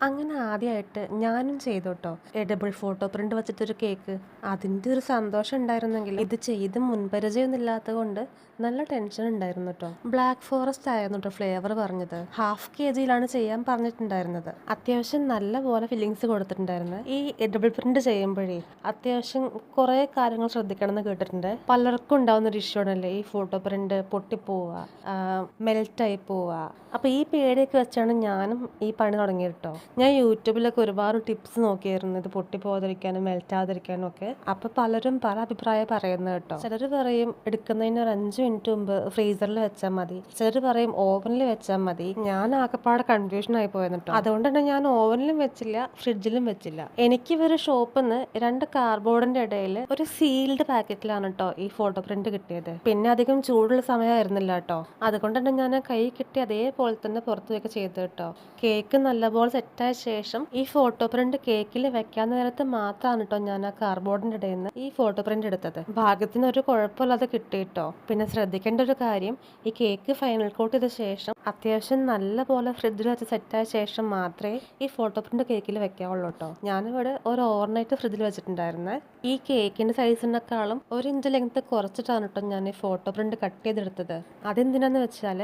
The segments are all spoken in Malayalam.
അങ്ങനെ ആദ്യമായിട്ട് ഞാനും ചെയ്തു കേട്ടോ, എഡിബിൾ ഫോട്ടോ പ്രിന്റ് വെച്ചിട്ടൊരു കേക്ക്. അതിൻ്റെ ഒരു സന്തോഷം ഉണ്ടായിരുന്നെങ്കിലും ഇത് ചെയ്ത് മുൻപരിചയമൊന്നും ഇല്ലാത്തത് കൊണ്ട് നല്ല ടെൻഷൻ ഉണ്ടായിരുന്നു കേട്ടോ. ബ്ലാക്ക് ഫോറസ്റ്റ് ആയിരുന്നു കേട്ടോ ഫ്ലേവർ പറഞ്ഞത്. ½ kg ചെയ്യാൻ പറഞ്ഞിട്ടുണ്ടായിരുന്നത്. അത്യാവശ്യം നല്ല പോലെ ഫില്ലിങ്സ് കൊടുത്തിട്ടുണ്ടായിരുന്നു. ഈ എഡിബിൾ പ്രിന്റ് ചെയ്യുമ്പോഴേ അത്യാവശ്യം കുറേ കാര്യങ്ങൾ ശ്രദ്ധിക്കണം എന്ന് കേട്ടിട്ടുണ്ട്. പലർക്കും ഉണ്ടാവുന്ന ഒരു ഇഷ്യൂ ആണല്ലേ ഈ ഫോട്ടോ പ്രിന്റ് പൊട്ടിപ്പോവുക, മെൽറ്റായി പോവുക. അപ്പോൾ ഈ പേടിയൊക്കെ വെച്ചാണ് ഞാനും ഈ പണി തുടങ്ങിയത് കേട്ടോ. ഞാൻ യൂട്യൂബിലൊക്കെ ഒരുപാട് ടിപ്സ് നോക്കിയായിരുന്നു ഇത് പൊട്ടിപ്പോകാതിരിക്കാനും മെൽറ്റാതിരിക്കാനും ഒക്കെ. അപ്പോൾ പലരും പല അഭിപ്രായം പറയുന്നത് കേട്ടോ. ചിലർ പറയും എടുക്കുന്നതിന് ഒരു 5 മിനിറ്റ് മുമ്പ് ഫ്രീസറിൽ വെച്ചാൽ മതി, ചിലർ പറയും ഓവനിൽ വെച്ചാൽ മതി. ഞാൻ ആകെപ്പാടെ കൺഫ്യൂഷൻ ആയി പോയെന്ന് കേട്ടോ. അതുകൊണ്ട് തന്നെ ഞാൻ ഓവനിലും വെച്ചില്ല, ഫ്രിഡ്ജിലും വെച്ചില്ല. എനിക്ക് ഇവര് ഷോപ്പിൽ നിന്ന് 2 കാർഡ്ബോർഡിന്റെ ഇടയിൽ ഒരു സീൽഡ് പാക്കറ്റിലാണ് കേട്ടോ ഈ ഫോട്ടോ പ്രിന്റ് കിട്ടിയത്. പിന്നെ അധികം ചൂടുള്ള സമയമായിരുന്നില്ല കേട്ടോ. അതുകൊണ്ട് തന്നെ ഞാൻ കൈ കിട്ടി അതേപോലെ തന്നെ പുറത്ത് വയ്ക്കുക ചെയ്തു കേട്ടോ. കേക്ക് നല്ലപോലെ സെറ്റായ ശേഷം ഈ ഫോട്ടോ പ്രിന്റ് കേക്കിൽ വെക്കാൻ നേരത്ത് മാത്രമാണ് കേട്ടോ ഞാൻ ആ കാർഡ്ബോർഡിന്റെ ഇടയിൽ നിന്ന് ഈ ഫോട്ടോ പ്രിന്റ് എടുത്തത്. ഭാഗ്യത്തിന് ഒരു കുഴപ്പമില്ലാതെ കിട്ടി കേട്ടോ. പിന്നെ ശ്രദ്ധിക്കേണ്ട ഒരു കാര്യം, ഈ കേക്ക് ഫൈനൽ കോട്ട് ചെയ്ത ശേഷം അത്യാവശ്യം നല്ല പോലെ ഫ്രിഡ്ജിൽ വെച്ച് സെറ്റായ ശേഷം മാത്രമേ ഈ ഫോട്ടോ പ്രിന്റ് കേക്കിൽ വെക്കാവുള്ളൂ കേട്ടോ. ഞാനിവിടെ ഒരു ഓവർനൈറ്റ് ഫ്രിഡ്ജിൽ വെച്ചിട്ടുണ്ടായിരുന്നേ. ഈ കേക്കിന്റെ സൈസിനേക്കാളും 1 ഇഞ്ച് ലെങ്ത് കുറച്ചിട്ടാണ് കേട്ടോ ഞാൻ ഈ ഫോട്ടോ പ്രിന്റ് കട്ട് ചെയ്തെടുത്തത്. അതെന്തിനാന്ന് വെച്ചാൽ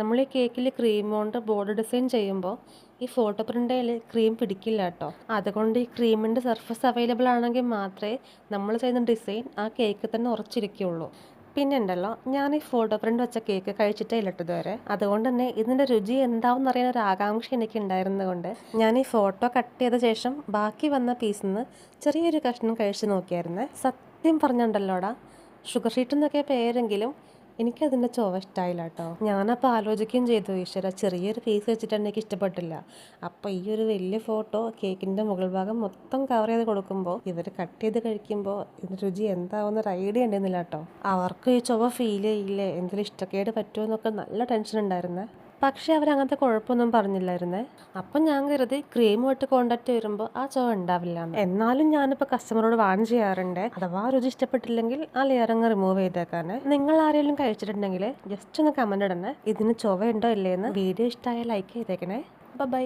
നമ്മൾ ഈ കേക്കിൽ ക്രീം കൊണ്ട് ബോർഡ് ഡിസൈൻ ചെയ്യുമ്പോൾ ഈ ഫോട്ടോ പ്രിന്റിൽ ക്രീം പിടിക്കില്ല കേട്ടോ. അതുകൊണ്ട് ഈ ക്രീമിൻ്റെ സർഫസ് അവൈലബിൾ ആണെങ്കിൽ മാത്രമേ നമ്മൾ ചെയ്യുന്ന ഡിസൈൻ ആ കേക്ക് തന്നെ ഉറച്ചിരിക്കുകയുള്ളൂ. പിന്നെ ഉണ്ടല്ലോ, ഞാൻ ഈ ഫോട്ടോ പ്രിന്റ് വെച്ച കേക്ക് കഴിച്ചിട്ടേ ഇല്ല ഇതുവരെ. അതുകൊണ്ട് തന്നെ ഇതിൻ്റെ രുചി എന്താവും അറിയാൻ ഒരു ആകാംക്ഷ എനിക്ക് ഉണ്ടായിരുന്നതുകൊണ്ട് ഞാൻ ഈ ഫോട്ടോ കട്ട് ചെയ്ത ശേഷം ബാക്കി വന്ന പീസിൽ നിന്ന് ചെറിയൊരു കഷ്ണം കഴിച്ച് നോക്കിയായിരുന്നേ. സത്യം പറഞ്ഞിട്ടുണ്ടല്ലോടാ, ഷുഗർ ഷീറ്റ് എന്നൊക്കെ പേരെങ്കിലും എനിക്കതിൻ്റെ ചുവ ഇഷ്ടമായില്ല കേട്ടോ. ഞാനപ്പോൾ ആലോചിക്കുകയും ചെയ്തു, ഈശ്വര ചെറിയൊരു പീസ് വെച്ചിട്ടാണ് എനിക്ക് ഇഷ്ടപ്പെട്ടില്ല. അപ്പോൾ ഈ ഒരു വലിയ ഫോട്ടോ കേക്കിൻ്റെ മുകൾ ഭാഗം മൊത്തം കവർ ചെയ്ത് കൊടുക്കുമ്പോൾ ഇവർ കട്ട് ചെയ്ത് കഴിക്കുമ്പോൾ ഇതിൻ്റെ രുചി എന്താവുന്നൊരു ഐഡിയ ഉണ്ടെന്നില്ല കേട്ടോ. അവർക്ക് ഈ ചുവ ഫീൽ ചെയ്യില്ലേ, എന്തെങ്കിലും ഇഷ്ടക്കേട് പറ്റുമോ എന്നൊക്കെ നല്ല ടെൻഷൻ ഉണ്ടായിരുന്നേ. പക്ഷേ അവരങ്ങനത്തെ കുഴപ്പമൊന്നും പറഞ്ഞില്ലായിരുന്നേ. അപ്പം ഞാൻ കരുതി ക്രീമുമായിട്ട് കോണ്ടാക്ട് വരുമ്പോൾ ആ ചുവ ഉണ്ടാവില്ല. എന്നാലും ഞാനിപ്പോൾ കസ്റ്റമറോട് വാൺ ചെയ്യാറുണ്ട്, അഥവാ രുചി ഇഷ്ടപ്പെട്ടില്ലെങ്കിൽ ആ ലെയർ അങ്ങ് റിമൂവ് ചെയ്തേക്കാന്. നിങ്ങൾ ആരെങ്കിലും കഴിച്ചിട്ടുണ്ടെങ്കിൽ ജസ്റ്റ് ഒന്ന് കമന്റ് ഇടണേ, ഇതിന് ചുവ ഉണ്ടോ ഇല്ലേന്ന്. വീഡിയോ ഇഷ്ടമായ ലൈക്ക് ചെയ്തേക്കണേ. ബൈ.